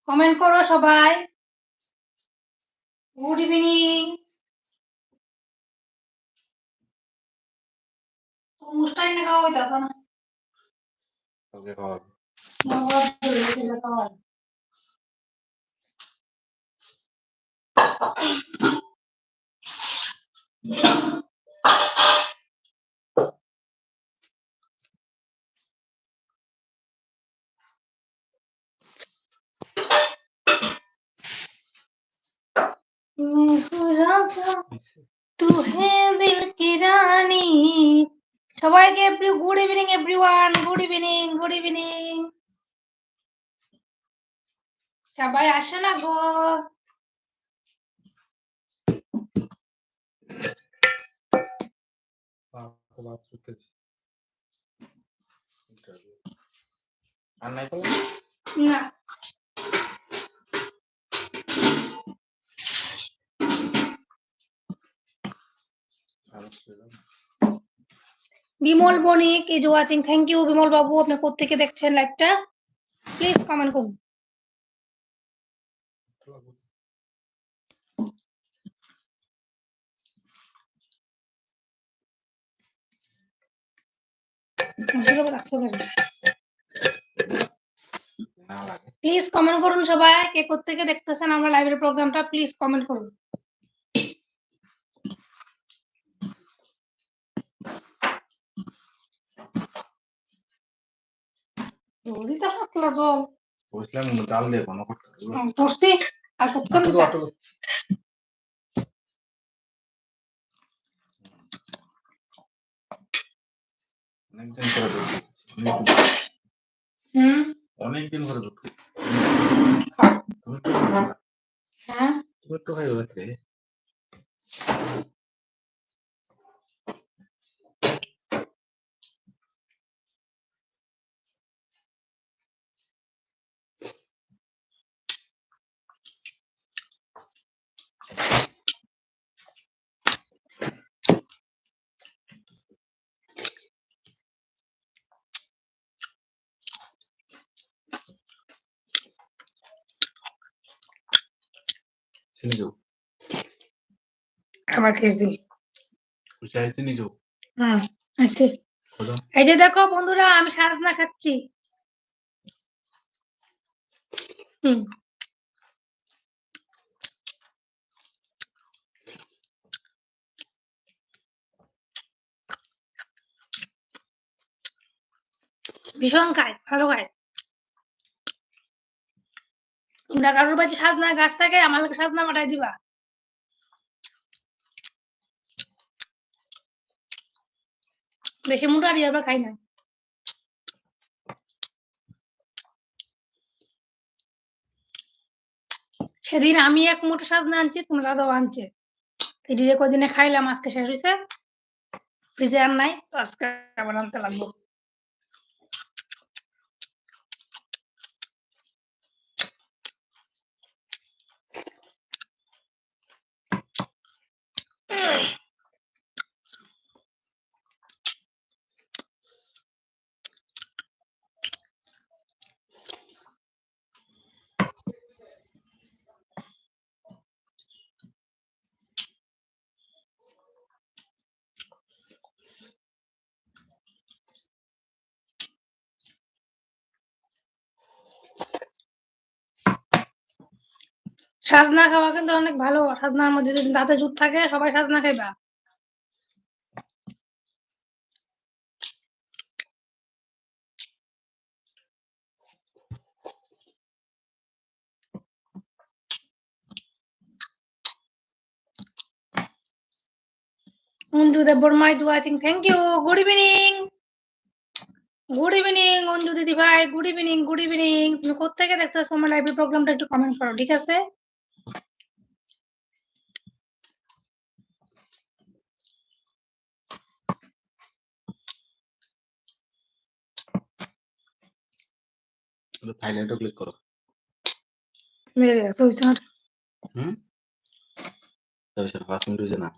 Comment করো সবাই। Good evening. অনুষ্ঠান না খাওয়া হইতাছে না। কালকে খাওয়াবো। तू है दिल की रानी। সবাইকে good evening everyone, good evening, good evening. সবাই আসো না গো। আর নাই পালে না Bimal Banik is watching. Thank you Bimal babu, আপনি কোত্থেকে দেখছেন লাইভটা প্লিজ কমেন্ট করুন। প্লিজ কমেন্ট করুন সবাই, কে কোত্থেকে দেখতেছেন আমার লাইভের প্রোগ্রামটা প্লিজ কমেন্ট করুন। জলদিটা হাতলা জল বসলাম ডাল দিয়ে কোনো করতে পুষ্টি আর কতক্ষণ অনেকদিন করে ঢুকছি। হ্যাঁ তুমি একটু খাই রাখলে চিনি যাও খাবার খেয়েছি। চিনি যাও হ্যাঁ আছে। এই যে দেখো বন্ধুরা, আমি সাজনা খাচ্ছি। ভীষণ খায়, ভালো খায়। তোমরা কারোর বাড়ি সাজনা গাছ থাকে, আমার লাগে সাজনা পাঠাই দিবা। বেশি মোটা দিয়ে আমরা খাই না। সেদিন আমি এক মোটা সাজনা আনছি, তোমরা দাদাও আনছে। এদিকে কদিনে খাইলাম, আজকে শেষ হয়েছে, ফ্রিজে আর নাই, তো আজকে আবার আনতে লাগবো। সাজনা খাওয়া কিন্তু অনেক ভালো। সাজনার মধ্যে যদি দাঁতে জুট থাকে, সবাই সাজনা খাইবা। Anju Debbarma is watching. Thank you. Good evening, good evening Anju দিদি ভাই, গুড ইভিনিং, গুড ইভিনিং। তুমি কোত্থেকে দেখতেছো আমার লাইভের প্রোগ্রামটা একটু কমেন্ট করো, ঠিক আছে? থাইল্যান্ডও ক্লিক করো। মেরে গেছে ওই স্যার। 5 মিনিট হয়েছে না।